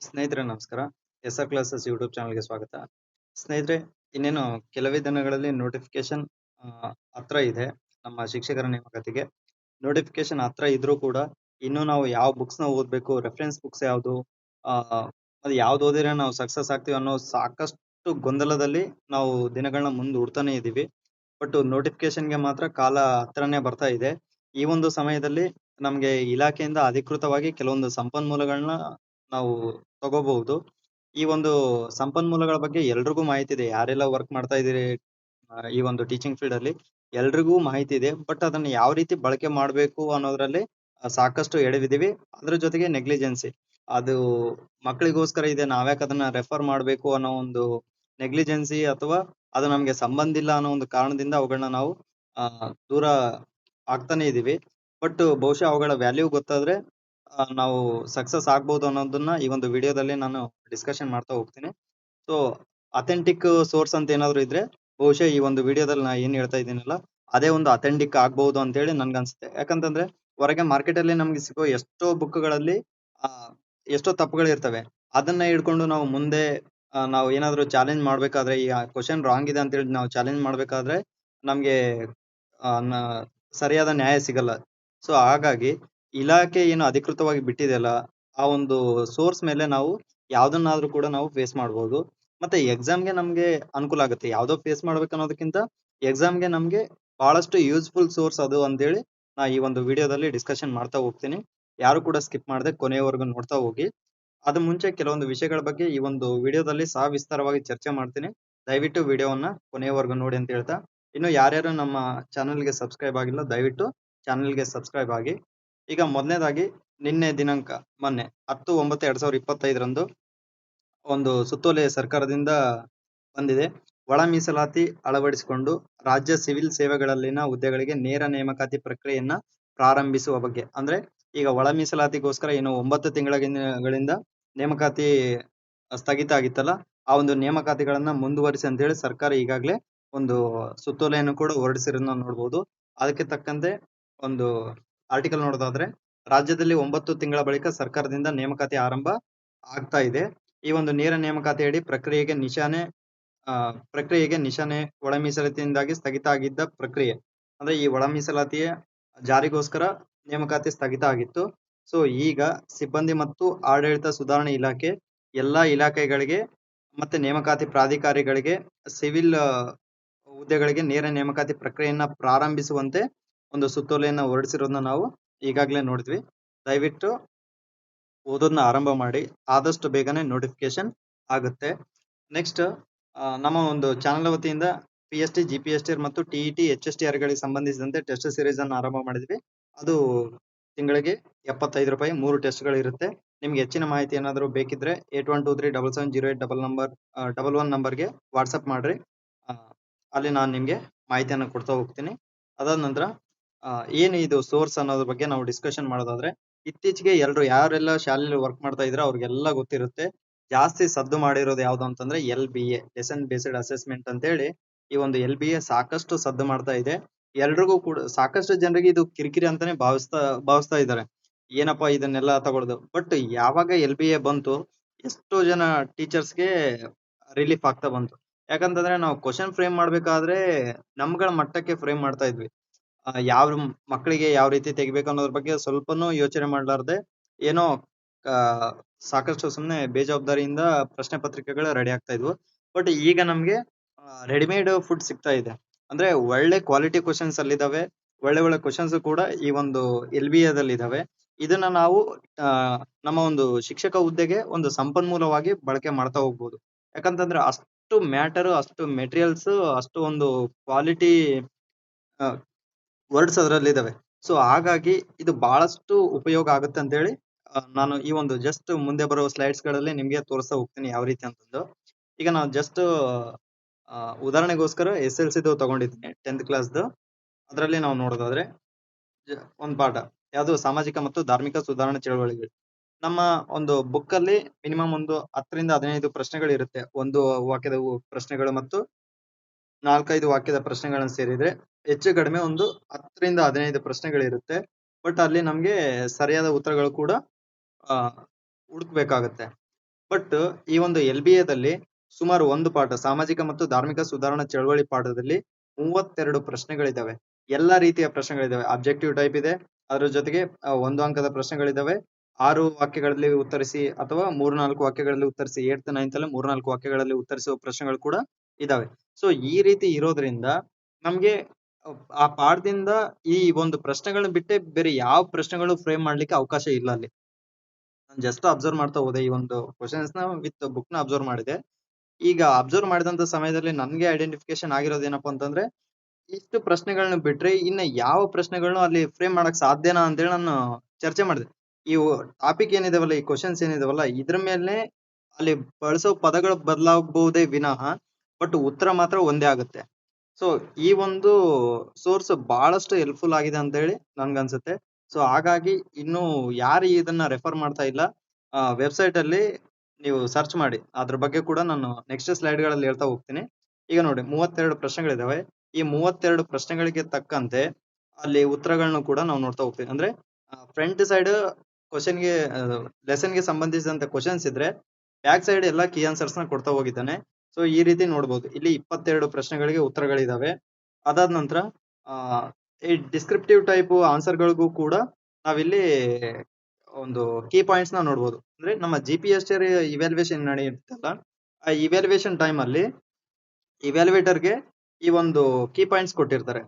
ಸ್ನೇಹಿತರೆ ನಮಸ್ಕಾರ. S R classes YouTube ಚಾನಲ್ಗೆ ಸ್ವಾಗತ. ಸ್ನೇಹಿತರೆ, ಇನ್ನೇನು ಕೆಲವೇ ದಿನಗಳಲ್ಲಿ ನೋಟಿಫಿಕೇಶನ್ ಹತ್ರ ಇದೆ. ನಮ್ಮ ಶಿಕ್ಷಕರ ನೇಮಕಾತಿಗೆ ನೋಟಿಫಿಕೇಶನ್ ಹತ್ರ ಇದ್ರೂ ಕೂಡ ಇನ್ನು ನಾವು ಯಾವ ಬುಕ್ಸ್ ನ ಓದ್ಬೇಕು, ರೆಫರೆನ್ಸ್ ಬುಕ್ಸ್ ಯಾವುದು, ಅದು ಯಾವ್ದು ಓದಿದ್ರೆ ನಾವು ಸಕ್ಸಸ್ ಆಗ್ತೀವಿ ಅನ್ನೋ ಸಾಕಷ್ಟು ಗೊಂದಲದಲ್ಲಿ ನಾವು ದಿನಗಳನ್ನ ಮುಂದೂಡ್ತಾನೆ ಇದೀವಿ. ಬಟ್ ನೋಟಿಫಿಕೇಶನ್ಗೆ ಮಾತ್ರ ಕಾಲ ಹತ್ರನೇ ಬರ್ತಾ ಇದೆ. ಈ ಒಂದು ಸಮಯದಲ್ಲಿ ನಮ್ಗೆ ಇಲಾಖೆಯಿಂದ ಅಧಿಕೃತವಾಗಿ ಕೆಲವೊಂದು ಸಂಪನ್ಮೂಲಗಳನ್ನ ನಾವು ತಗೋಬಹುದು. ಈ ಒಂದು ಸಂಪನ್ಮೂಲಗಳ ಬಗ್ಗೆ ಎಲ್ರಿಗೂ ಮಾಹಿತಿ ಇದೆ. ಯಾರೆಲ್ಲ ವರ್ಕ್ ಮಾಡ್ತಾ ಇದೀರಿ ಈ ಒಂದು ಟೀಚಿಂಗ್ ಫೀಲ್ಡ್ ಅಲ್ಲಿ ಎಲ್ರಿಗೂ ಮಾಹಿತಿ ಇದೆ. ಬಟ್ ಅದನ್ನ ಯಾವ ರೀತಿ ಬಳಕೆ ಮಾಡ್ಬೇಕು ಅನ್ನೋದ್ರಲ್ಲಿ ಸಾಕಷ್ಟು ಎಡವಿದೀವಿ. ಅದ್ರ ಜೊತೆಗೆ ನೆಗ್ಲಿಜೆನ್ಸಿ, ಅದು ಮಕ್ಕಳಿಗೋಸ್ಕರ ಇದೆ, ನಾವ್ಯಾಕೆ ಅದನ್ನ ರೆಫರ್ ಮಾಡ್ಬೇಕು ಅನ್ನೋ ಒಂದು ನೆಗ್ಲಿಜೆನ್ಸಿ, ಅಥವಾ ಅದು ನಮ್ಗೆ ಸಂಬಂಧ ಇಲ್ಲ ಅನ್ನೋ ಒಂದು ಕಾರಣದಿಂದ ಅವುಗಳನ್ನ ನಾವು ದೂರ ಆಗ್ತಾನೆ ಇದೀವಿ. ಬಟ್ ಬಹುಶಃ ಅವುಗಳ ವ್ಯಾಲ್ಯೂ ಗೊತ್ತಾದ್ರೆ ನಾವು ಸಕ್ಸಸ್ ಆಗ್ಬೋದು ಅನ್ನೋದನ್ನ ಈ ಒಂದು ವಿಡಿಯೋದಲ್ಲಿ ನಾನು ಡಿಸ್ಕಷನ್ ಮಾಡ್ತಾ ಹೋಗ್ತೀನಿ. ಸೊ ಅಥೆಂಟಿಕ್ ಸೋರ್ಸ್ ಅಂತ ಏನಾದ್ರು ಇದ್ರೆ ಬಹುಶಃ ಈ ಒಂದು ವಿಡಿಯೋದಲ್ಲಿ ನಾ ಏನ್ ಹೇಳ್ತಾ ಇದ್ದೀನಲ್ಲ ಅದೇ ಒಂದು ಅಥೆಂಟಿಕ್ ಆಗ್ಬಹುದು ಅಂತ ಹೇಳಿ ನನ್ಗನ್ಸುತ್ತೆ. ಯಾಕಂತಂದ್ರೆ ಹೊರಗೆ ಮಾರ್ಕೆಟ್ ಅಲ್ಲಿ ನಮ್ಗೆ ಸಿಗೋ ಎಷ್ಟೋ ಬುಕ್ಗಳಲ್ಲಿ ಆ ಎಷ್ಟೋ ತಪ್ಪುಗಳಿರ್ತವೆ. ಅದನ್ನ ಹಿಡ್ಕೊಂಡು ನಾವು ಮುಂದೆ ನಾವು ಏನಾದ್ರು ಚಾಲೆಂಜ್ ಮಾಡ್ಬೇಕಾದ್ರೆ, ಈ ಕ್ವಶನ್ ರಾಂಗ್ ಇದೆ ಅಂತ ಹೇಳಿ ನಾವು ಚಾಲೆಂಜ್ ಮಾಡ್ಬೇಕಾದ್ರೆ ನಮ್ಗೆ ಸರಿಯಾದ ನ್ಯಾಯ ಸಿಗಲ್ಲ. ಸೊ ಹಾಗಾಗಿ ಇಲಾಖೆ ಏನು ಅಧಿಕೃತವಾಗಿ ಬಿಟ್ಟಿದೆಯಲ್ಲ ಆ ಒಂದು ಸೋರ್ಸ್ ಮೇಲೆ ನಾವು ಯಾವ್ದನ್ನಾದ್ರೂ ಕೂಡ ನಾವು ಫೇಸ್ ಮಾಡ್ಬೋದು. ಮತ್ತೆ ಎಕ್ಸಾಮ್ಗೆ ನಮ್ಗೆ ಅನುಕೂಲ ಆಗುತ್ತೆ. ಯಾವ್ದೋ ಫೇಸ್ ಮಾಡ್ಬೇಕು ಅನ್ನೋದಕ್ಕಿಂತ ಎಕ್ಸಾಮ್ಗೆ ನಮ್ಗೆ ಬಹಳಷ್ಟು ಯೂಸ್ಫುಲ್ ಸೋರ್ಸ್ ಅದು ಅಂತೇಳಿ ನಾ ಈ ಒಂದು ವಿಡಿಯೋದಲ್ಲಿ ಡಿಸ್ಕಷನ್ ಮಾಡ್ತಾ ಹೋಗ್ತೀನಿ. ಯಾರು ಕೂಡ ಸ್ಕಿಪ್ ಮಾಡದೆ ಕೊನೆಯವರೆಗೂ ನೋಡ್ತಾ ಹೋಗಿ. ಅದು ಮುಂಚೆ ಕೆಲವೊಂದು ವಿಷಯಗಳ ಬಗ್ಗೆ ಈ ಒಂದು ವಿಡಿಯೋದಲ್ಲಿ ಸವಿಸ್ತಾರವಾಗಿ ಚರ್ಚೆ ಮಾಡ್ತೀನಿ. ದಯವಿಟ್ಟು ವಿಡಿಯೋವನ್ನ ಕೊನೆಯವರೆಗೂ ನೋಡಿ ಅಂತ ಹೇಳ್ತಾ, ಇನ್ನು ಯಾರ್ಯಾರು ನಮ್ಮ ಚಾನೆಲ್ಗೆ ಸಬ್ಸ್ಕ್ರೈಬ್ ಆಗಿಲ್ಲ ದಯವಿಟ್ಟು ಚಾನೆಲ್ಗೆ ಸಬ್ಸ್ಕ್ರೈಬ್ ಆಗಿ. ಈಗ ಮೊದಲನೇದಾಗಿ ನಿನ್ನೆ ದಿನಾಂಕ ಮೊನ್ನೆ 10/9/2025 ಒಂದು ಸುತ್ತೋಲೆ ಸರ್ಕಾರದಿಂದ ಬಂದಿದೆ. ಒಳ ಮೀಸಲಾತಿ ಅಳವಡಿಸಿಕೊಂಡು ರಾಜ್ಯ ಸಿವಿಲ್ ಸೇವೆಗಳಲ್ಲಿನ ಹುದ್ದೆಗಳಿಗೆ ನೇರ ನೇಮಕಾತಿ ಪ್ರಕ್ರಿಯೆಯನ್ನ ಪ್ರಾರಂಭಿಸುವ ಬಗ್ಗೆ. ಅಂದ್ರೆ ಈಗ ಒಳ ಮೀಸಲಾತಿಗೋಸ್ಕರ ಏನು 9 ತಿಂಗಳಿಂದ ನೇಮಕಾತಿ ಸ್ಥಗಿತ ಆಗಿತ್ತಲ್ಲ, ಆ ಒಂದು ನೇಮಕಾತಿಗಳನ್ನ ಮುಂದುವರಿಸಿ ಅಂತ ಹೇಳಿ ಸರ್ಕಾರ ಈಗಾಗಲೇ ಒಂದು ಸುತ್ತೋಲೆಯನ್ನು ಕೂಡ ಹೊರಡಿಸಿರೋದನ್ನ ನೋಡಬಹುದು. ಅದಕ್ಕೆ ತಕ್ಕಂತೆ ಒಂದು ಆರ್ಟಿಕಲ್ ನೋಡೋದಾದ್ರೆ, ರಾಜ್ಯದಲ್ಲಿ 9 ತಿಂಗಳ ಬಳಿಕ ಸರ್ಕಾರದಿಂದ ನೇಮಕಾತಿ ಆರಂಭ ಆಗ್ತಾ ಇದೆ. ಈ ಒಂದು ನೇರ ನೇಮಕಾತಿಯಡಿ ಪ್ರಕ್ರಿಯೆಗೆ ನಿಶಾನೆ ಒಳ ಮೀಸಲಾತಿಯಿಂದಾಗಿ ಸ್ಥಗಿತ ಆಗಿದ್ದ ಪ್ರಕ್ರಿಯೆ. ಅಂದ್ರೆ ಈ ಒಳ ಮೀಸಲಾತಿಯ ಜಾರಿಗೋಸ್ಕರ ನೇಮಕಾತಿ ಸ್ಥಗಿತ ಆಗಿತ್ತು. ಸೊ ಈಗ ಸಿಬ್ಬಂದಿ ಮತ್ತು ಆಡಳಿತ ಸುಧಾರಣೆ ಇಲಾಖೆ ಎಲ್ಲಾ ಇಲಾಖೆಗಳಿಗೆ ಮತ್ತೆ ನೇಮಕಾತಿ ಪ್ರಾಧಿಕಾರಿಗಳಿಗೆ ಸಿವಿಲ್ ಹುದ್ದೆಗಳಿಗೆ ನೇರ ನೇಮಕಾತಿ ಪ್ರಕ್ರಿಯೆಯನ್ನ ಪ್ರಾರಂಭಿಸುವಂತೆ ಒಂದು ಸುತ್ತೋಲೆಯನ್ನ ಹೊರಡಿಸಿರೋದನ್ನ ನಾವು ಈಗಾಗಲೇ ನೋಡಿದ್ವಿ. ದಯವಿಟ್ಟು ಓದೋದನ್ನ ಆರಂಭ ಮಾಡಿ, ಆದಷ್ಟು ಬೇಗನೆ ನೋಟಿಫಿಕೇಶನ್ ಆಗುತ್ತೆ. ನೆಕ್ಸ್ಟ್ ನಮ್ಮ ಒಂದು ಚಾನಲ್ ವತಿಯಿಂದ PST, GPST ಮತ್ತು TET, HSTR ಗಳಿಗೆ ಸಂಬಂಧಿಸಿದಂತೆ ಟೆಸ್ಟ್ ಸೀರೀಸ್ ಅನ್ನು ಆರಂಭ ಮಾಡಿದ್ವಿ. ಅದು ತಿಂಗಳಿಗೆ 75 ರೂಪಾಯಿ 3 ಟೆಸ್ಟ್ ಗಳು ಇರುತ್ತೆ. ನಿಮ್ಗೆ ಹೆಚ್ಚಿನ ಮಾಹಿತಿ ಏನಾದರೂ ಬೇಕಿದ್ರೆ 8123770811 ನಂಬರ್ಗೆ ವಾಟ್ಸ್ಆಪ್ ಮಾಡ್ರಿ. ಅಲ್ಲಿ ನಾನು ನಿಮ್ಗೆ ಮಾಹಿತಿಯನ್ನು ಕೊಡ್ತಾ ಹೋಗ್ತೀನಿ. ಅದಾದ ನಂತರ ಏನು ಇದು ಸೋರ್ಸ್ ಅನ್ನೋದ್ರ ಬಗ್ಗೆ ನಾವು ಡಿಸ್ಕಷನ್ ಮಾಡೋದಾದ್ರೆ, ಇತ್ತೀಚೆಗೆ ಯಾರೆಲ್ಲ ಶಾಲೆಯಲ್ಲಿ ವರ್ಕ್ ಮಾಡ್ತಾ ಇದ್ರೆ ಅವ್ರಿಗೆಲ್ಲ ಗೊತ್ತಿರುತ್ತೆ. ಜಾಸ್ತಿ ಸದ್ದು ಮಾಡಿರೋದು ಯಾವ್ದು ಅಂತಂದ್ರೆ LBA, ಲೆಸನ್ ಬೇಸ್ಡ್ ಅಸೆಸ್ಮೆಂಟ್ ಅಂತ ಹೇಳಿ. ಈ ಒಂದು LBA ಸಾಕಷ್ಟು ಸದ್ದು ಮಾಡ್ತಾ ಇದೆ. ಎಲ್ರಿಗೂ ಕೂಡ ಸಾಕಷ್ಟು ಜನರಿಗೆ ಇದು ಕಿರಿಕಿರಿ ಅಂತಾನೆ ಭಾವಿಸ್ತಾ ಇದ್ದಾರೆ. ಏನಪ್ಪಾ ಇದನ್ನೆಲ್ಲ ತಗೊಳ್ಳೋದು. ಬಟ್ ಯಾವಾಗ LBA ಬಂತು, ಎಷ್ಟೋ ಜನ ಟೀಚರ್ಸ್ಗೆ ರಿಲೀಫ್ ಆಗ್ತಾ ಬಂತು. ಯಾಕಂತಂದ್ರೆ ನಾವು ಕ್ವಶನ್ ಫ್ರೇಮ್ ಮಾಡ್ಬೇಕಾದ್ರೆ ನಮ್ಗಳ ಮಟ್ಟಕ್ಕೆ ಫ್ರೇಮ್ ಮಾಡ್ತಾ ಇದ್ವಿ. ಯಾವ ಮಕ್ಕಳಿಗೆ ಯಾವ ರೀತಿ ತೆಗಿಬೇಕು ಅನ್ನೋದ್ರ ಬಗ್ಗೆ ಸ್ವಲ್ಪನೂ ಯೋಚನೆ ಮಾಡ್ಲಾರ್ದೆ ಏನೋ ಸಾಕಷ್ಟು ಸುಮ್ನೆ ಬೇಜವಾಬ್ದಾರಿಯಿಂದ ಪ್ರಶ್ನೆ ಪತ್ರಿಕೆಗಳು ರೆಡಿ ಆಗ್ತಾ ಇದ್ವು. ಬಟ್ ಈಗ ನಮ್ಗೆ ರೆಡಿಮೇಡ್ ಫುಡ್ ಸಿಗ್ತಾ ಇದೆ. ಅಂದ್ರೆ ಒಳ್ಳೆ ಕ್ವಾಲಿಟಿ ಕ್ವಶನ್ಸ್ ಅಲ್ಲಿದಾವೆ, ಒಳ್ಳೆ ಕ್ವಶನ್ಸ್ ಕೂಡ ಈ ಒಂದು LBA ದಲ್ಲಿ ಇದಾವೆ. ಇದನ್ನ ನಾವು ನಮ್ಮ ಒಂದು ಶಿಕ್ಷಕ ಹುದ್ದೆಗೆ ಒಂದು ಸಂಪನ್ಮೂಲವಾಗಿ ಬಳಕೆ ಮಾಡ್ತಾ ಹೋಗ್ಬೋದು. ಯಾಕಂತಂದ್ರೆ ಅಷ್ಟು ಮ್ಯಾಟರ್, ಅಷ್ಟು ಮೆಟೀರಿಯಲ್ಸ್, ಅಷ್ಟು ಒಂದು ಕ್ವಾಲಿಟಿ ವರ್ಡ್ಸ್ ಅದರಲ್ಲಿ ಇದಾವೆ. ಸೊ ಹಾಗಾಗಿ ಇದು ಬಹಳಷ್ಟು ಉಪಯೋಗ ಆಗುತ್ತೆ ಅಂತ ಹೇಳಿ ನಾನು ಈ ಒಂದು ಜಸ್ಟ್ ಮುಂದೆ ಬರೋ ಸ್ಲೈಡ್ಸ್ ಗಳಲ್ಲಿ ನಿಮ್ಗೆ ತೋರಿಸ್ತಾ ಹೋಗ್ತೀನಿ ಯಾವ ರೀತಿ ಅಂತಂದು. ಈಗ ನಾನು ಜಸ್ಟ್ ಉದಾಹರಣೆಗೋಸ್ಕರ SLC ತಗೊಂಡಿದ್ದೀನಿ 10th ಕ್ಲಾಸ್ದು. ಅದರಲ್ಲಿ ನಾವು ನೋಡೋದಾದ್ರೆ ಒಂದು ಪಾಠ ಯಾವುದು, ಸಾಮಾಜಿಕ ಮತ್ತು ಧಾರ್ಮಿಕ ಸುಧಾರಣಾ ಚಳವಳಿಗಳು. ನಮ್ಮ ಒಂದು ಬುಕ್ ಅಲ್ಲಿ ಮಿನಿಮಮ್ ಒಂದು 10 ರಿಂದ 15 ಪ್ರಶ್ನೆಗಳು ಇರುತ್ತೆ. ಒಂದು ವಾಕ್ಯದ ಪ್ರಶ್ನೆಗಳು ಮತ್ತು 4-5 ವಾಕ್ಯದ ಪ್ರಶ್ನೆಗಳನ್ನ ಸೇರಿದ್ರೆ ಹೆಚ್ಚು ಕಡಿಮೆ ಒಂದು 10 ರಿಂದ 15 ಪ್ರಶ್ನೆಗಳಿರುತ್ತೆ. ಬಟ್ ಅಲ್ಲಿ ನಮ್ಗೆ ಸರಿಯಾದ ಉತ್ತರಗಳು ಕೂಡ ಹುಡುಕ್ಬೇಕಾಗತ್ತೆ. ಬಟ್ ಈ ಒಂದು LBA ಸುಮಾರು ಒಂದು ಪಾಠ ಸಾಮಾಜಿಕ ಮತ್ತು ಧಾರ್ಮಿಕ ಸುಧಾರಣಾ ಚಳವಳಿ ಪಾಠದಲ್ಲಿ 32 ಪ್ರಶ್ನೆಗಳಿದಾವೆ. ಎಲ್ಲಾ ರೀತಿಯ ಪ್ರಶ್ನೆಗಳಿದಾವೆ. ಅಬ್ಜೆಕ್ಟಿವ್ ಟೈಪ್ ಇದೆ. ಅದ್ರ ಜೊತೆಗೆ 1 ಅಂಕದ ಪ್ರಶ್ನೆಗಳಿದಾವೆ. 6 ವಾಕ್ಯಗಳಲ್ಲಿ ಉತ್ತರಿಸಿ ಅಥವಾ 3-4 ವಾಕ್ಯಗಳಲ್ಲಿ ಉತ್ತರಿಸಿ 8th 9th ಅಲ್ಲಿ 3-4 ವಾಕ್ಯಗಳಲ್ಲಿ ಉತ್ತರಿಸುವ ಪ್ರಶ್ನೆಗಳು ಕೂಡ ಇದಾವೆ. ಸೊ ಈ ರೀತಿ ಇರೋದ್ರಿಂದ ನಮ್ಗೆ ಆ ಪಾಠದಿಂದ ಈ ಒಂದು ಪ್ರಶ್ನೆಗಳನ್ನ ಬಿಟ್ಟೆ ಬೇರೆ ಯಾವ ಪ್ರಶ್ನೆಗಳು ಫ್ರೇಮ್ ಮಾಡ್ಲಿಕ್ಕೆ ಅವಕಾಶ ಇಲ್ಲ ಅಲ್ಲಿ. ನಾನು ಜಸ್ಟ್ ಅಬ್ಸರ್ವ್ ಮಾಡ್ತಾ ಹೋದೆ ಈ ಒಂದು ಕ್ವಶನ್ಸ್ ನ ವಿತ್ ಬುಕ್ ನ ಅಬ್ಸರ್ವ್ ಮಾಡಿದೆ. ಈಗ ಅಬ್ಸರ್ವ್ ಮಾಡಿದಂತ ಸಮಯದಲ್ಲಿ ನನ್ಗೆ ಐಡೆಂಟಿಫಿಕೇಶನ್ ಆಗಿರೋದೇನಪ್ಪಾ ಅಂತಂದ್ರೆ ಇಷ್ಟು ಪ್ರಶ್ನೆಗಳನ್ನ ಬಿಟ್ರೆ ಇನ್ನ ಯಾವ ಪ್ರಶ್ನೆಗಳನ್ನ ಅಲ್ಲಿ ಫ್ರೇಮ್ ಮಾಡಕ್ ಸಾಧ್ಯನಾ ಅಂತೇಳಿ ನಾನು ಚರ್ಚೆ ಮಾಡಿದೆ. ಈ ಟಾಪಿಕ್ ಏನಿದಾವಲ್ಲ, ಈ ಕ್ವಶನ್ಸ್ ಏನಿದಾವಲ್ಲ, ಇದ್ರ ಮೇಲೆ ಅಲ್ಲಿ ಬಳಸೋ ಪದಗಳು ಬದಲಾಗಬಹುದೇ ವಿನಃ ಬಟ್ ಉತ್ತರ ಮಾತ್ರ ಒಂದೇ ಆಗುತ್ತೆ. ಸೊ ಈ ಒಂದು ಸೋರ್ಸ್ ಬಹಳಷ್ಟು ಹೆಲ್ಪ್ಫುಲ್ ಆಗಿದೆ ಅಂತ ಹೇಳಿ ನನ್ಗನ್ಸುತ್ತೆ. ಸೊ ಹಾಗಾಗಿ ಇನ್ನು ಯಾರು ಇದನ್ನ ರೆಫರ್ ಮಾಡ್ತಾ ಇಲ್ಲ, ವೆಬ್ಸೈಟ್ ಅಲ್ಲಿ ನೀವು ಸರ್ಚ್ ಮಾಡಿ. ಅದ್ರ ಬಗ್ಗೆ ಕೂಡ ನಾನು ನೆಕ್ಸ್ಟ್ ಸ್ಲೈಡ್ ಗಳಲ್ಲಿ ಹೇಳ್ತಾ ಹೋಗ್ತೀನಿ. ಈಗ ನೋಡಿ 32 ಪ್ರಶ್ನೆಗಳಿದಾವೆ. ಈ 32 ಪ್ರಶ್ನೆಗಳಿಗೆ ತಕ್ಕಂತೆ ಅಲ್ಲಿ ಉತ್ತರಗಳನ್ನು ಕೂಡ ನಾವು ನೋಡ್ತಾ ಹೋಗ್ತೀವಿ. ಅಂದ್ರೆ ಫ್ರಂಟ್ ಸೈಡ್ ಕ್ವಶನ್ಗೆ ಲೆಸನ್ಗೆ ಸಂಬಂಧಿಸಿದಂತ ಕ್ವಶನ್ಸ್ ಇದ್ರೆ ಬ್ಯಾಕ್ ಸೈಡ್ ಎಲ್ಲ ಕೀ ಆನ್ಸರ್ಸ್ ನ ಕೊಡ್ತಾ ಹೋಗಿದ್ದಾನೆ. ಸೊ ಈ ರೀತಿ ನೋಡ್ಬೋದು. ಇಲ್ಲಿ 22 ಪ್ರಶ್ನೆಗಳಿಗೆ ಉತ್ತರಗಳಿದಾವೆ. ಅದಾದ ನಂತರ ಈ ಡಿಸ್ಕ್ರಿಪ್ಟಿವ್ ಟೈಪ್ ಆನ್ಸರ್ ಗಳಿಗೂ ಕೂಡ ನಾವಿಲ್ಲಿ ಒಂದು ಕೀ ಪಾಯಿಂಟ್ಸ್ ನ ನೋಡ್ಬೋದು. ಅಂದ್ರೆ ನಮ್ಮ GPSR ಇವ್ಯಾಲ್ಯೂಯೇಷನ್ ನಡೆಯುತ್ತಲ್ಲ, ಆ ಇವ್ಯಾಲ್ಯೂಯೇಷನ್ ಟೈಮ್ ಅಲ್ಲಿ ಇವ್ಯಾಲ್ಯೂಯೇಟರ್ಗೆ ಈ ಒಂದು ಕೀ ಪಾಯಿಂಟ್ಸ್ ಕೊಟ್ಟಿರ್ತಾರೆ.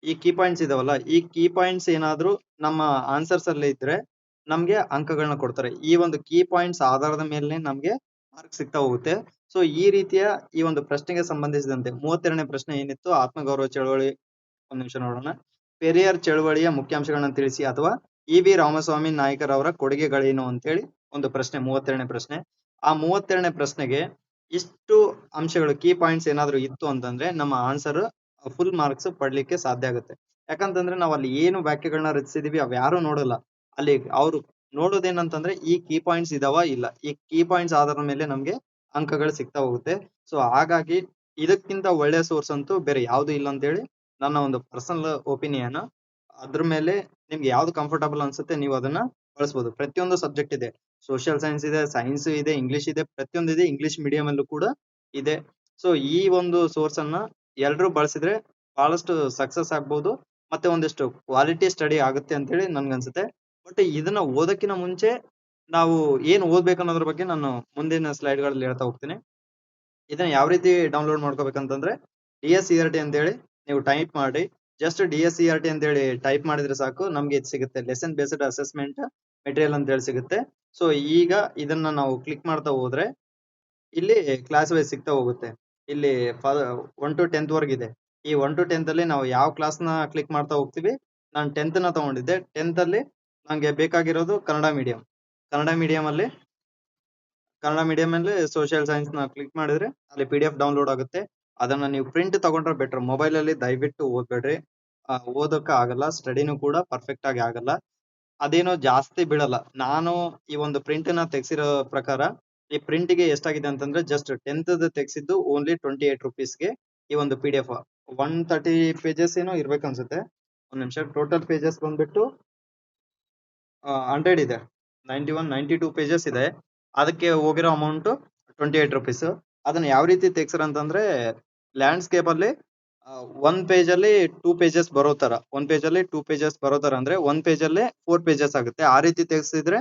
ಈ ಕೀ ಪಾಯಿಂಟ್ಸ್ ಇದಾವಲ್ಲ, ಈ ಕೀ ಪಾಯಿಂಟ್ಸ್ ಏನಾದ್ರೂ ನಮ್ಮ ಆನ್ಸರ್ಸ್ ಅಲ್ಲಿ ಇದ್ರೆ ನಮ್ಗೆ ಅಂಕಗಳನ್ನ ಕೊಡ್ತಾರೆ. ಈ ಒಂದು ಕೀ ಪಾಯಿಂಟ್ಸ್ ಆಧಾರದ ಮೇಲೆ ನಮ್ಗೆ ಮಾರ್ಕ್ ಸಿಗ್ತಾ ಹೋಗುತ್ತೆ. ಸೊ ಈ ರೀತಿಯ ಈ ಒಂದು ಪ್ರಶ್ನೆಗೆ ಸಂಬಂಧಿಸಿದಂತೆ 32ನೇ ಪ್ರಶ್ನೆ ಏನಿತ್ತು, ಆತ್ಮಗೌರವ ಚಳವಳಿ. ಒಂದ್ ನಿಮಿಷ ನೋಡೋಣ. ಪೆರಿಯಾರ್ ಚಳವಳಿಯ ಮುಖ್ಯಾಂಶಗಳನ್ನ ತಿಳಿಸಿ ಅಥವಾ EV ರಾಮಸ್ವಾಮಿ ನಾಯಕರವರ ಕೊಡುಗೆಗಳೇನು ಅಂತೇಳಿ ಒಂದು ಪ್ರಶ್ನೆ, 32ನೇ ಪ್ರಶ್ನೆ. ಆ 32ನೇ ಪ್ರಶ್ನೆಗೆ ಇಷ್ಟು ಅಂಶಗಳು ಕೀ ಪಾಯಿಂಟ್ಸ್ ಏನಾದ್ರು ಇತ್ತು ಅಂತಂದ್ರೆ ನಮ್ಮ ಆನ್ಸರ್ ಫುಲ್ ಮಾರ್ಕ್ಸ್ ಪಡ್ಲಿಕ್ಕೆ ಸಾಧ್ಯ ಆಗುತ್ತೆ. ಯಾಕಂತಂದ್ರೆ ನಾವು ಅಲ್ಲಿ ಏನು ವಾಕ್ಯಗಳನ್ನ ರಚಿಸಿದೀವಿ ಅವ್ ಯಾರು ನೋಡಲ್ಲ. ಅಲ್ಲಿ ಅವ್ರು ನೋಡೋದೇನಂತಂದ್ರೆ ಈ ಕೀ ಪಾಯಿಂಟ್ಸ್ ಇದಾವ ಇಲ್ಲ. ಈ ಕೀ ಪಾಯಿಂಟ್ಸ್ ಆಧಾರದ ಮೇಲೆ ನಮ್ಗೆ ಅಂಕಗಳು ಸಿಗ್ತಾ ಹೋಗುತ್ತೆ. ಸೊ ಹಾಗಾಗಿ ಇದಕ್ಕಿಂತ ಒಳ್ಳೆ ಸೋರ್ಸ್ ಅಂತೂ ಬೇರೆ ಯಾವ್ದು ಇಲ್ಲ ಅಂತೇಳಿ ನನ್ನ ಒಂದು ಪರ್ಸನಲ್ ಒಪಿನಿಯನ್. ಅದ್ರ ಮೇಲೆ ನಿಮ್ಗೆ ಯಾವ್ದು ಕಂಫರ್ಟಬಲ್ ಅನ್ಸುತ್ತೆ ನೀವು ಅದನ್ನ ಬಳಸಬಹುದು. ಪ್ರತಿಯೊಂದು ಸಬ್ಜೆಕ್ಟ್ ಇದೆ. ಸೋಷಿಯಲ್ ಸೈನ್ಸ್ ಇದೆ, ಸೈನ್ಸ್ ಇದೆ, ಇಂಗ್ಲಿಷ್ ಇದೆ, ಪ್ರತಿಯೊಂದು ಇದೆ. ಇಂಗ್ಲಿಷ್ ಮೀಡಿಯಂ ಅಲ್ಲೂ ಕೂಡ ಇದೆ. ಸೊ ಈ ಒಂದು ಸೋರ್ಸ್ ಅನ್ನ ಎಲ್ರು ಬಳಸಿದ್ರೆ ಬಹಳಷ್ಟು ಸಕ್ಸಸ್ ಆಗ್ಬಹುದು, ಮತ್ತೆ ಒಂದಿಷ್ಟು ಕ್ವಾಲಿಟಿ ಸ್ಟಡಿ ಆಗುತ್ತೆ ಅಂತ ಹೇಳಿ ನನ್ಗನ್ಸುತ್ತೆ. ಬಟ್ ಇದನ್ನ ಓದಕ್ಕಿಂತ ಮುಂಚೆ ನಾವು ಏನ್ ಓದ್ಬೇಕು ಅನ್ನೋದ್ರ ಬಗ್ಗೆ ನಾನು ಮುಂದಿನ ಸ್ಲೈಡ್ ಗಳಲ್ಲಿ ಹೇಳ್ತಾ ಹೋಗ್ತೀನಿ. ಇದನ್ನ ಯಾವ ರೀತಿ ಡೌನ್ಲೋಡ್ ಮಾಡ್ಕೋಬೇಕಂತಂದ್ರೆ DSCRT ಅಂತ ಹೇಳಿ ನೀವು ಟೈಪ್ ಮಾಡಿ. ಜಸ್ಟ್ DSCRT ಅಂತ ಹೇಳಿ ಟೈಪ್ ಮಾಡಿದ್ರೆ ಸಾಕು, ನಮ್ಗೆ ಇದು ಸಿಗುತ್ತೆ. ಲೆಸನ್ ಬೇಸ್ಡ್ ಅಸೆಸ್ಮೆಂಟ್ ಮೆಟೀರಿಯಲ್ ಅಂತ ಹೇಳಿ ಸಿಗುತ್ತೆ. ಸೊ ಈಗ ಇದನ್ನ ನಾವು ಕ್ಲಿಕ್ ಮಾಡ್ತಾ ಹೋದ್ರೆ ಇಲ್ಲಿ ಕ್ಲಾಸ್ ವೈಸ್ ಸಿಗ್ತಾ ಹೋಗುತ್ತೆ. ಇಲ್ಲಿ 1 to 10th ವರ್ಗಿದೆ. ಈ 1 to 10th ಅಲ್ಲಿ ನಾವು ಯಾವ ಕ್ಲಾಸ್ ನ ಕ್ಲಿಕ್ ಮಾಡ್ತಾ ಹೋಗ್ತೀವಿ. ನಾನು 10th ನ ತಗೊಂಡಿದ್ದೆ. 10th ಅಲ್ಲಿ ನಂಗೆ ಬೇಕಾಗಿರೋದು ಕನ್ನಡ ಮೀಡಿಯಂ. ಕನ್ನಡ ಮೀಡಿಯಂ ಅಲ್ಲಿ ಸೋಷಿಯಲ್ ಸೈನ್ಸ್ ನ ಕ್ಲಿಕ್ ಮಾಡಿದ್ರೆ ಅಲ್ಲಿ PDF ಡೌನ್ಲೋಡ್ ಆಗುತ್ತೆ. ಅದನ್ನ ನೀವು ಪ್ರಿಂಟ್ ತಗೊಂಡ್ರೆ ಬೆಟರ್. ಮೊಬೈಲ್ ಅಲ್ಲಿ ದಯವಿಟ್ಟು ಓದ್ಬೇಡ್ರಿ. ಓದೋಕೆ ಆಗಲ್ಲ, ಸ್ಟಡಿನೂ ಕೂಡ ಪರ್ಫೆಕ್ಟ್ ಆಗಿ ಆಗಲ್ಲ. ಅದೇನೋ ಜಾಸ್ತಿ ಬೀಳಲ್ಲ. ನಾನು ಈ ಒಂದು ಪ್ರಿಂಟ್ ನ ತೆಗ್ಸಿರೋ ಪ್ರಕಾರ ಈ ಪ್ರಿಂಟ್ ಗೆ ಎಷ್ಟಾಗಿದೆ ಅಂತಂದ್ರೆ ಜಸ್ಟ್ 10th ತೆಗ್ಸಿದ್ದು ಓನ್ಲಿ 28 rupees ಗೆ ಈ ಒಂದು PDF 130 pages ಏನೋ ಇರ್ಬೇಕು ಅನ್ಸುತ್ತೆ. ಒಂದ್ ನಿಮಿಷ. ಟೋಟಲ್ ಪೇಜಸ್ ಬಂದ್ಬಿಟ್ಟು 100 ಇದೆ. 92 pages ಇದೆ. ಅದಕ್ಕೆ ಹೋಗಿರೋ ಅಮೌಂಟ್ 28 rupees. ಅದನ್ನ ಯಾವ ರೀತಿ ತೆಗ್ಸರ ಅಂತಂದ್ರೆ ಲ್ಯಾಂಡ್ಸ್ಕೇಪ್ ಅಲ್ಲಿ 1 page ಅಲ್ಲಿ 2 pages ಬರೋ ತರ, 1 page ಅಲ್ಲಿ 2 pages ಬರೋ ತರ ಅಂದ್ರೆ 1 page ಅಲ್ಲೇ 4 pages ಆಗುತ್ತೆ. ಆ ರೀತಿ ತೆಗ್ಸಿದ್ರೆ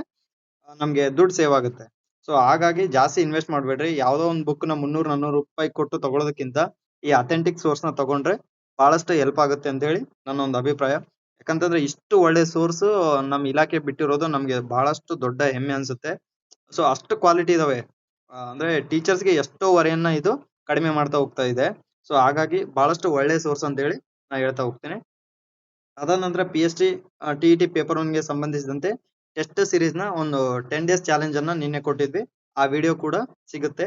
ನಮ್ಗೆ ದುಡ್ಡು ಸೇವ್ ಆಗುತ್ತೆ. ಸೊ ಹಾಗಾಗಿ ಜಾಸ್ತಿ ಇನ್ವೆಸ್ಟ್ ಮಾಡ್ಬೇಡ್ರಿ. ಯಾವ್ದೋ ಒಂದು ಬುಕ್ ನ 300-400 ರೂಪಾಯಿ ಕೊಟ್ಟು ತಗೊಳ್ಳೋದಕ್ಕಿಂತ ಈ ಅಥೆಂಟಿಕ್ ಸೋರ್ಸ್ ನ ತಗೊಂಡ್ರೆ ಬಹಳಷ್ಟು ಹೆಲ್ಪ್ ಆಗುತ್ತೆ ಅಂತ ಹೇಳಿ ನನ್ನ ಒಂದು ಅಭಿಪ್ರಾಯ. ಯಾಕಂತಂದ್ರೆ ಇಷ್ಟು ಒಳ್ಳೆ ಸೋರ್ಸ್ ನಮ್ ಇಲಾಖೆ ಬಿಟ್ಟಿರೋದು ನಮ್ಗೆ ಬಹಳಷ್ಟು ದೊಡ್ಡ ಹೆಮ್ಮೆ ಅನ್ಸುತ್ತೆ. ಸೊ ಅಷ್ಟು ಕ್ವಾಲಿಟಿ ಇದಾವೆ. ಅಂದ್ರೆ ಟೀಚರ್ಸ್ ಗೆ ಎಷ್ಟೋ ಹೊರೆಯನ್ನ ಇದು ಕಡಿಮೆ ಮಾಡ್ತಾ ಹೋಗ್ತಾ ಇದೆ. ಸೊ ಹಾಗಾಗಿ ಬಹಳಷ್ಟು ಒಳ್ಳೆ ಸೋರ್ಸ್ ಅಂತ ಹೇಳಿ ನಾ ಹೇಳ್ತಾ ಹೋಗ್ತೇನೆ. ಅದಾದ ನಂತರ PST TET ಪೇಪರ್ 1 ಗೆ ಸಂಬಂಧಿಸಿದಂತೆ ಟೆಸ್ಟ್ ಸೀರೀಸ್ ನ ಒಂದು 10 days ಚಾಲೆಂಜ್ ಅನ್ನ ನಿನ್ನೆ ಕೊಟ್ಟಿದ್ವಿ. ಆ ವಿಡಿಯೋ ಕೂಡ ಸಿಗುತ್ತೆ.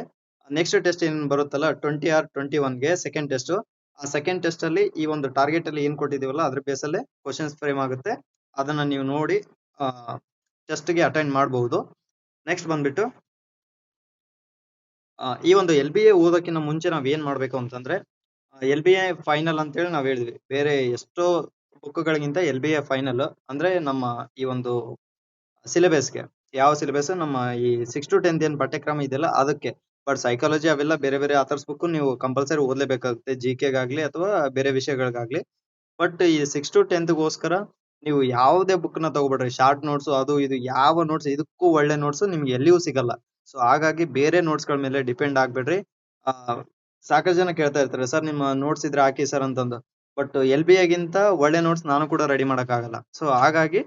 ನೆಕ್ಸ್ಟ್ ಟೆಸ್ಟ್ ಏನ್ ಬರುತ್ತಲ್ಲ 20R21 ಗೆ ಸೆಕೆಂಡ್ ಟೆಸ್ಟ್. ಆ ಸೆಕೆಂಡ್ ಟೆಸ್ಟ್ ಅಲ್ಲಿ ಈ ಒಂದು ಟಾರ್ಗೆಟ್ ಅಲ್ಲಿ ಏನ್ ಕೊಟ್ಟಿದೀವಲ್ಲ ಅದ್ರ ಬೇಸ್ ಅಲ್ಲೇ ಕ್ವಶನ್ಸ್ ಫ್ರೇಮ್ ಆಗುತ್ತೆ. ಅದನ್ನ ನೀವು ನೋಡಿ ಟೆಸ್ಟ್ ಗೆ ಅಟೆಂಡ್ ಮಾಡಬಹುದು. ನೆಕ್ಸ್ಟ್ ಬಂದ್ಬಿಟ್ಟು ಈ ಒಂದು LBA ಓದೋಕ್ಕಿಂತ ಮುಂಚೆ ನಾವ್ ಏನ್ ಮಾಡ್ಬೇಕು ಅಂತಂದ್ರೆ LBA ಫೈನಲ್ ಅಂತ ಹೇಳಿ ನಾವ್ ಹೇಳಿದ್ವಿ. ಬೇರೆ ಎಷ್ಟೋ ಬುಕ್ ಗಳಿಗಿಂತ LBA ಫೈನಲ್ ಅಂದ್ರೆ ನಮ್ಮ ಈ ಒಂದು ಸಿಲೆಬಸ್ಗೆ ಯಾವ ಸಿಲೆಬಸ್ ನಮ್ಮ ಈ 6 to 10th ಏನ್ ಪಠ್ಯಕ್ರಮ ಇದೆಯಲ್ಲ ಅದಕ್ಕೆ. ಬಟ್ ಸೈಕಾಲಜಿ ಅವೆಲ್ಲ ಬೇರೆ ಬೇರೆ ಆಥರ್ಸ್ ಬುಕ್ ನೀವು ಕಂಪಲ್ಸರಿ ಓದಲೇಬೇಕಾಗುತ್ತೆ, ಜಿಕೆಗಾಗ್ಲಿ ಅಥವಾ ಬೇರೆ ವಿಷಯಗಳಿಗಾಗ್ಲಿ. ಬಟ್ ಈ 6 to 10th ಗೋಸ್ಕರ ನೀವು ಯಾವುದೇ ಬುಕ್ ನ ತಗೋಬೇಡ್ರಿ. ಶಾರ್ಟ್ ನೋಟ್ಸ್ ಅದು ಇದು ಯಾವ ನೋಟ್ಸ್ ಇದಕ್ಕೂ ಒಳ್ಳೆ ನೋಟ್ಸ್ ನಿಮ್ಗೆ ಎಲ್ಲಿಯೂ ಸಿಗಲ್ಲ. ಸೊ ಹಾಗಾಗಿ ಬೇರೆ ನೋಟ್ಸ್ ಗಳ ಮೇಲೆ ಡಿಪೆಂಡ್ ಆಗ್ಬೇಡ್ರಿ. ಆ ಸಾಕಷ್ಟು ಜನ ಕೇಳ್ತಾ ಇರ್ತಾರೆ, ಸರ್ ನಿಮ್ಮ ನೋಟ್ಸ್ ಇದ್ರೆ ಹಾಕಿ ಸರ್ ಅಂತಂದು. ಬಟ್ LBA ಗಿಂತ ಒಳ್ಳೆ ನೋಟ್ಸ್ ನಾನು ಕೂಡ ರೆಡಿ ಮಾಡಕ್ ಆಗಲ್ಲ. ಸೊ ಹಾಗಾಗಿ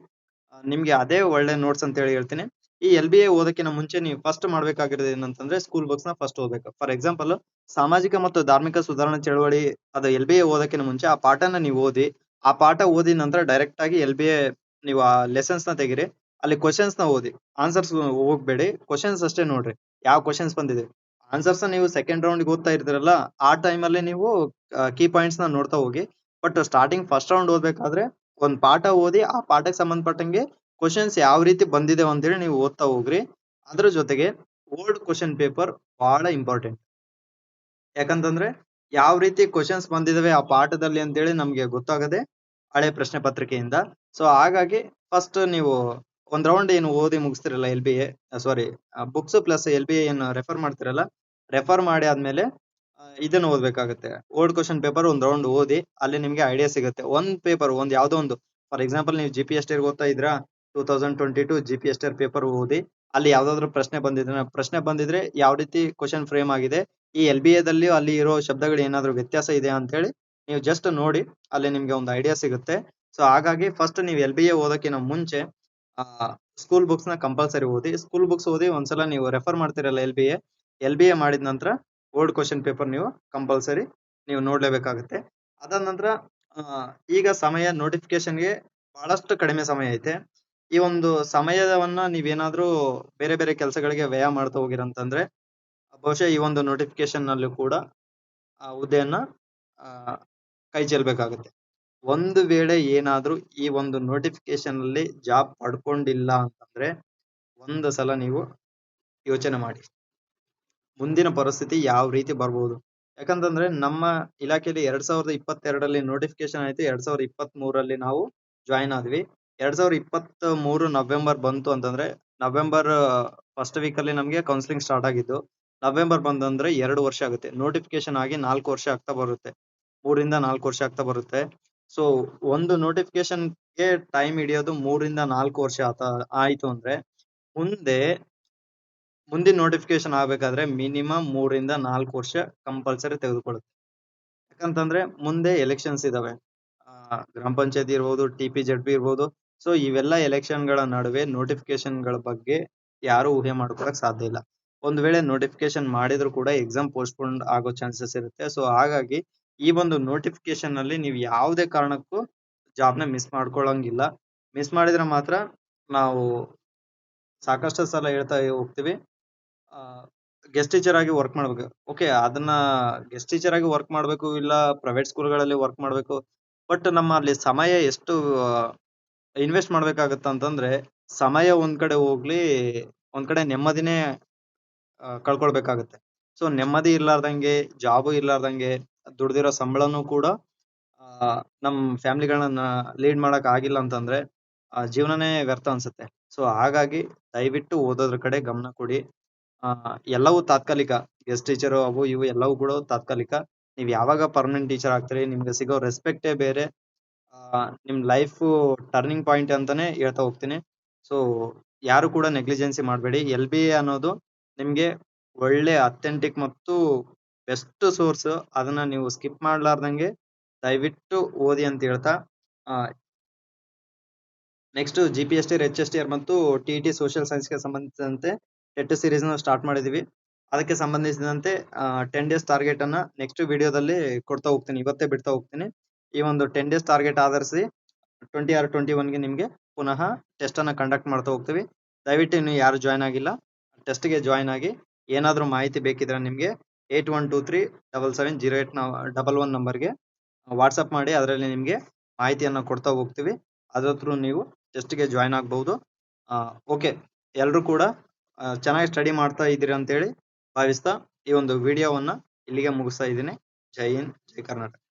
ನಿಮ್ಗೆ ಅದೇ ಒಳ್ಳೆ ನೋಟ್ಸ್ ಅಂತ ಹೇಳಿ ಹೇಳ್ತೀನಿ. ಈ LBA ಓದಕ್ಕಿಂತ ಮುಂಚೆ ನೀವು ಫಸ್ಟ್ ಮಾಡ್ಬೇಕಾಗಿರೋದು ಏನಂತಂದ್ರೆ ಸ್ಕೂಲ್ ಬುಕ್ಸ್ ನ ಫಸ್ಟ್ ಓದ್ಬೇಕು. ಫಾರ್ ಎಕ್ಸಾಂಪಲ್, ಸಾಮಾಜಿಕ ಮತ್ತು ಧಾರ್ಮಿಕ ಸುಧಾರಣಾ ಚಳವಳಿ ಅದು LBA ಓದಕ್ಕಿಂತ ಮುಂಚೆ ಆ ಪಾಠನ ನೀವು ಓದಿ. ಆ ಪಾಠ ಓದಿದ ನಂತರ ಡೈರೆಕ್ಟ್ ಆಗಿ LBA ನೀವು ಆ ಲೆಸನ್ಸ್ ನ ತೆಗಿರಿ. ಅಲ್ಲಿ ಕ್ವಶನ್ಸ್ ನ ಓದಿ, ಆನ್ಸರ್ಸ್ ಹೋಗ್ಬೇಡಿ, ಕ್ವಶನ್ಸ್ ಅಷ್ಟೇ ನೋಡ್ರಿ. ಯಾವ ಕ್ವಶನ್ಸ್ ಬಂದಿದೆ ಆನ್ಸರ್ಸ್ ನೀವು ಸೆಕೆಂಡ್ ರೌಂಡ್ ಓದ್ತಾ ಇರ್ತೀರಲ್ಲ, ಆ ಟೈಮ್ ಅಲ್ಲಿ ನೀವು ಕೀ ಪಾಯಿಂಟ್ಸ್ ನ ನೋಡ್ತಾ ಹೋಗಿ. ಬಟ್ ಸ್ಟಾರ್ಟಿಂಗ್ ಫಸ್ಟ್ ರೌಂಡ್ ಓದ್ಬೇಕಾದ್ರೆ ಒಂದ್ ಪಾಠ ಓದಿ ಆ ಪಾಠಕ್ಕೆ ಸಂಬಂಧಪಟ್ಟಂಗೆ ಕ್ವಶನ್ಸ್ ಯಾವ ರೀತಿ ಬಂದಿದೆ ಅಂತೇಳಿ ನೀವು ಓದ್ತಾ ಹೋಗ್ರಿ. ಅದ್ರ ಜೊತೆಗೆ ಓಲ್ಡ್ ಕ್ವಶನ್ ಪೇಪರ್ ಬಹಳ ಇಂಪಾರ್ಟೆಂಟ್. ಯಾಕಂತಂದ್ರೆ ಯಾವ ರೀತಿ ಕ್ವಶನ್ಸ್ ಬಂದಿದಾವೆ ಆ ಪಾಠದಲ್ಲಿ ಅಂತೇಳಿ ನಮ್ಗೆ ಗೊತ್ತಾಗದೆ ಹಳೆ ಪ್ರಶ್ನೆ ಪತ್ರಿಕೆಯಿಂದ. ಸೊ ಹಾಗಾಗಿ ಫಸ್ಟ್ ನೀವು ಒಂದ್ ರೌಂಡ್ ಏನು ಓದಿ ಮುಗಿಸ್ತಿರಲ್ಲ LBA, ಸಾರಿ ಬುಕ್ಸ್ ಪ್ಲಸ್ LBA ಏನು ರೆಫರ್ ಮಾಡ್ತಿರಲ್ಲ, ರೆಫರ್ ಮಾಡಿ ಆದ್ಮೇಲೆ ಇದನ್ನ ಓದ್ಬೇಕಾಗುತ್ತೆ. ಓಲ್ಡ್ ಕ್ವಶನ್ ಪೇಪರ್ ಒಂದ್ ರೌಂಡ್ ಓದಿ, ಅಲ್ಲಿ ನಿಮ್ಗೆ ಐಡಿಯಾ ಸಿಗುತ್ತೆ. ಒಂದ್ ಪೇಪರ್ ಒಂದ್ ಯಾವ್ದೋ ಒಂದು, ಫಾರ್ ಎಕ್ಸಾಂಪಲ್ ನೀವು GPST ಓದ್ತಾ ಇದ್ರಾ, 2022 GPST ಪೇಪರ್ ಓದಿ. ಅಲ್ಲಿ ಯಾವ್ದಾದ್ರು ಪ್ರಶ್ನೆ ಬಂದಿದ್ರೆ ಯಾವ ರೀತಿ ಕ್ವಶನ್ ಫ್ರೇಮ್ ಆಗಿದೆ, ಈ LBA ದಲ್ಲಿ ಅಲ್ಲಿ ಇರೋ ಶಬ್ದಗಳು ಏನಾದ್ರು ವ್ಯತ್ಯಾಸ ಇದೆ ಅಂತ ಹೇಳಿ ನೀವು ಜಸ್ಟ್ ನೋಡಿ, ಅಲ್ಲಿ ನಿಮ್ಗೆ ಒಂದು ಐಡಿಯಾ ಸಿಗುತ್ತೆ. ಸೊ ಹಾಗಾಗಿ ಫಸ್ಟ್ ನೀವು LBA ಓದಕ್ಕಿಂತ ಮುಂಚೆ ಸ್ಕೂಲ್ ಬುಕ್ಸ್ ನ ಕಂಪಲ್ಸರಿ ಓದಿ. ಸ್ಕೂಲ್ ಬುಕ್ಸ್ ಓದಿ ಒಂದ್ಸಲ ನೀವು ರೆಫರ್ ಮಾಡ್ತಿರಲ್ಲ LBA ಮಾಡಿದ ನಂತರ ಓಲ್ಡ್ ಕ್ವಶನ್ ಪೇಪರ್ ನೀವು ಕಂಪಲ್ಸರಿ ನೀವು ನೋಡ್ಲೇಬೇಕಾಗುತ್ತೆ. ಅದಾದ ನಂತರ ಈಗ ಸಮಯ ನೋಟಿಫಿಕೇಶನ್ಗೆ ಬಹಳಷ್ಟು ಕಡಿಮೆ ಸಮಯ ಐತೆ. ಈ ಒಂದು ಸಮಯವನ್ನ ನೀವೇನಾದ್ರೂ ಬೇರೆ ಬೇರೆ ಕೆಲಸಗಳಿಗೆ ವ್ಯಯ ಮಾಡ್ತಾ ಹೋಗಿರಂತಂದ್ರೆ ಬಹುಶಃ ಈ ಒಂದು ನೋಟಿಫಿಕೇಶನ್ ನಲ್ಲೂ ಕೂಡ ಆ ಹುದ್ದೆಯನ್ನ ಕೈ ಚೆಲ್ಬೇಕಾಗುತ್ತೆ. ಒಂದು ವೇಳೆ ಏನಾದ್ರೂ ಈ ಒಂದು ನೋಟಿಫಿಕೇಶನ್ ಅಲ್ಲಿ ಜಾಬ್ ಪಡ್ಕೊಂಡಿಲ್ಲ ಅಂತಂದ್ರೆ ಒಂದು ಸಲ ನೀವು ಯೋಚನೆ ಮಾಡಿ ಮುಂದಿನ ಪರಿಸ್ಥಿತಿ ಯಾವ ರೀತಿ ಬರ್ಬೋದು. ಯಾಕಂತಂದ್ರೆ ನಮ್ಮ ಇಲಾಖೆಯಲ್ಲಿ 2022ರಲ್ಲಿ ನೋಟಿಫಿಕೇಶನ್ ಆಯ್ತು, 2023ರಲ್ಲಿ ನಾವು ಜಾಯಿನ್ ಆದ್ವಿ. 2023 ನವೆಂಬರ್ ಬಂತು ಅಂತಂದ್ರೆ ನವೆಂಬರ್ ಫಸ್ಟ್ ವೀಕ್ ಅಲ್ಲಿ ನಮ್ಗೆ ಕೌನ್ಸಿಲಿಂಗ್ ಸ್ಟಾರ್ಟ್ ಆಗಿದ್ದು. ನವೆಂಬರ್ ಬಂದಂದ್ರೆ 2 ವರ್ಷ ಆಗುತ್ತೆ. ನೋಟಿಫಿಕೇಶನ್ ಆಗಿ 4 ವರ್ಷ ಆಗ್ತಾ ಬರುತ್ತೆ, 3ರಿಂದ 4 ವರ್ಷ ಆಗ್ತಾ ಬರುತ್ತೆ. ಸೊ ಒಂದು ನೋಟಿಫಿಕೇಶನ್ ಗೆ ಟೈಮ್ ಹಿಡಿಯೋದು 3ರಿಂದ 4 ವರ್ಷ ಆಯ್ತು ಅಂದ್ರೆ ಮುಂದಿನ ನೋಟಿಫಿಕೇಶನ್ ಆಗ್ಬೇಕಾದ್ರೆ ಮಿನಿಮಮ್ 3ರಿಂದ 4 ವರ್ಷ ಕಂಪಲ್ಸರಿ ತೆಗೆದುಕೊಳ್ಳುತ್ತೆ. ಯಾಕಂತಂದ್ರೆ ಮುಂದೆ ಎಲೆಕ್ಷನ್ಸ್ ಇದಾವೆ, ಗ್ರಾಮ ಪಂಚಾಯತಿ ಇರ್ಬೋದು, TPZB ಇರ್ಬೋದು. ಸೊ ಇವೆಲ್ಲ ಎಲೆಕ್ಷನ್ ಗಳ ನಡುವೆ ನೋಟಿಫಿಕೇಶನ್ ಗಳ ಬಗ್ಗೆ ಯಾರು ಊಹೆ ಮಾಡ್ಕೊಳಕ್ ಸಾಧ್ಯ ಇಲ್ಲ. ಒಂದ್ ವೇಳೆ ನೋಟಿಫಿಕೇಶನ್ ಮಾಡಿದ್ರು ಕೂಡ ಎಕ್ಸಾಮ್ ಪೋಸ್ಟ್ಪೋನ್ ಆಗೋ ಚಾನ್ಸಸ್ ಇರುತ್ತೆ. ಸೊ ಹಾಗಾಗಿ ಈ ಒಂದು ನೋಟಿಫಿಕೇಶನ್ ನಲ್ಲಿ ನೀವು ಯಾವುದೇ ಕಾರಣಕ್ಕೂ ಜಾಬ್ ನ ಮಿಸ್ ಮಾಡ್ಕೊಳಂಗಿಲ್ಲ. ಮಿಸ್ ಮಾಡಿದ್ರೆ ಮಾತ್ರ ನಾವು ಸಾಕಷ್ಟು ಸಲ ಹೇಳ್ತಾ ಹೋಗ್ತೀವಿ, ಗೆಸ್ಟ್ ಟೀಚರ್ ಆಗಿ ವರ್ಕ್ ಮಾಡ್ಬೇಕು. ಓಕೆ, ಅದನ್ನ ಗೆಸ್ಟ್ ಟೀಚರ್ ಆಗಿ ವರ್ಕ್ ಮಾಡ್ಬೇಕು, ಇಲ್ಲ ಪ್ರೈವೇಟ್ ಸ್ಕೂಲ್ಗಳಲ್ಲಿ ವರ್ಕ್ ಮಾಡ್ಬೇಕು. ಬಟ್ ನಮ್ಮ ಅಲ್ಲಿ ಸಮಯ ಎಷ್ಟು ಇನ್ವೆಸ್ಟ್ ಮಾಡ್ಬೇಕಾಗತ್ತ ಅಂತಂದ್ರೆ ಸಮಯ ಒಂದ್ ಕಡೆ ಹೋಗ್ಲಿ, ಒಂದ್ ಕಡೆ ನೆಮ್ಮದಿನೇ ಕಳ್ಕೊಳ್ಬೇಕಾಗತ್ತೆ. ಸೊ ನೆಮ್ಮದಿ ಇರ್ಲಾರ್ದಂಗೆ, ಜಾಬ್ ಇರ್ಲಾರ್ದಂಗೆ, ದುಡ್ದಿರೋ ಸಂಬಳನೂ ಕೂಡ ನಮ್ ಫ್ಯಾಮಿಲಿಗಳನ್ನ ಲೀಡ್ ಮಾಡಕ್ ಆಗಿಲ್ಲ ಅಂತಂದ್ರೆ ಜೀವನನೇ ವ್ಯರ್ಥ ಅನ್ಸುತ್ತೆ. ಸೊ ಹಾಗಾಗಿ ದಯವಿಟ್ಟು ಓದೋದ್ರ ಕಡೆ ಗಮನ ಕೊಡಿ. ಎಲ್ಲವೂ ತಾತ್ಕಾಲಿಕ, ಗೆಸ್ಟ್ ಟೀಚರ್ ಅವು ಇವು ಎಲ್ಲವೂ ಕೂಡ ತಾತ್ಕಾಲಿಕ. ನೀವ್ ಯಾವಾಗ ಪರ್ಮನೆಂಟ್ ಟೀಚರ್ ಆಗ್ತೀರಿ, ನಿಮ್ಗೆ ಸಿಗೋ ರೆಸ್ಪೆಕ್ಟೇ ಬೇರೆ. ನಿಮ್ ಲೈಫ್ ಟರ್ನಿಂಗ್ ಪಾಯಿಂಟ್ ಅಂತಾನೆ ಹೇಳ್ತಾ ಹೋಗ್ತೀನಿ. ಸೊ ಯಾರು ಕೂಡ ನೆಗ್ಲಿಜೆನ್ಸಿ ಮಾಡಬೇಡಿ. LBA ಅನ್ನೋದು ನಿಮ್ಗೆ ಒಳ್ಳೆ ಅಥೆಂಟಿಕ್ ಮತ್ತು ಬೆಸ್ಟ್ ಸೋರ್ಸ್. ಅದನ್ನ ನೀವು ಸ್ಕಿಪ್ ಮಾಡ್ಲಾರ್ದಂಗೆ ದಯವಿಟ್ಟು ಓದಿ ಅಂತ ಹೇಳ್ತಾ, ನೆಕ್ಸ್ಟ್ GPST, HSTR ಮತ್ತು TET ಸೋಷಿಯಲ್ ಸೈನ್ಸ್ ಗೆ ಸಂಬಂಧಿಸಿದಂತೆ ಟೆಟ್ ಸೀರೀಸ್ ನ ಸ್ಟಾರ್ಟ್ ಮಾಡಿದೀವಿ. ಅದಕ್ಕೆ ಸಂಬಂಧಿಸಿದಂತೆ 10 ಡೇಸ್ ಟಾರ್ಗೆಟ್ ಅನ್ನ ನೆಕ್ಸ್ಟ್ ವಿಡಿಯೋದಲ್ಲಿ ಕೊಡ್ತಾ ಹೋಗ್ತೀನಿ, ಇವತ್ತೇ ಬಿಡ್ತಾ ಹೋಗ್ತೀನಿ. ಈ ಒಂದು 10 ಡೇಸ್ ಟಾರ್ಗೆಟ್ ಆಧರಿಸಿ 20 or 21 ಗೆ ನಿಮ್ಗೆ ಪುನಃ ಟೆಸ್ಟ್ ಅನ್ನ ಕಂಡಕ್ಟ್ ಮಾಡ್ತಾ ಹೋಗ್ತೀವಿ. ದಯವಿಟ್ಟು ಇನ್ನು ಯಾರು ಜಾಯ್ನ್ ಆಗಿಲ್ಲ, ಟೆಸ್ಟ್ ಗೆ ಜಾಯ್ನ್ ಆಗಿ. ಏನಾದ್ರೂ ಮಾಹಿತಿ ಬೇಕಿದ್ರೆ ನಿಮ್ಗೆ 8123770811 ನಂಬರ್ಗೆ ವಾಟ್ಸ್ಆಪ್ ಮಾಡಿ, ಅದರಲ್ಲಿ ನಿಮ್ಗೆ ಮಾಹಿತಿಯನ್ನ ಕೊಡ್ತಾ ಹೋಗ್ತೀವಿ. ಅದ್ರ ಥ್ರೂ ನೀವು ಟೆಸ್ಟ್ ಗೆ ಜಾಯ್ನ್ ಆಗಬಹುದು. ಓಕೆ, ಎಲ್ರು ಕೂಡ ಚೆನ್ನಾಗಿ ಸ್ಟಡಿ ಮಾಡ್ತಾ ಇದ್ದೀರಿ ಅಂತೇಳಿ ಭಾವಿಸ್ತಾ ಈ ಒಂದು ವಿಡಿಯೋವನ್ನ ಇಲ್ಲಿಗೆ ಮುಗಿಸ್ತಾ ಇದ್ದೀನಿ. ಜೈ ಹಿಂದ್, ಜೈ ಕರ್ನಾಟಕ.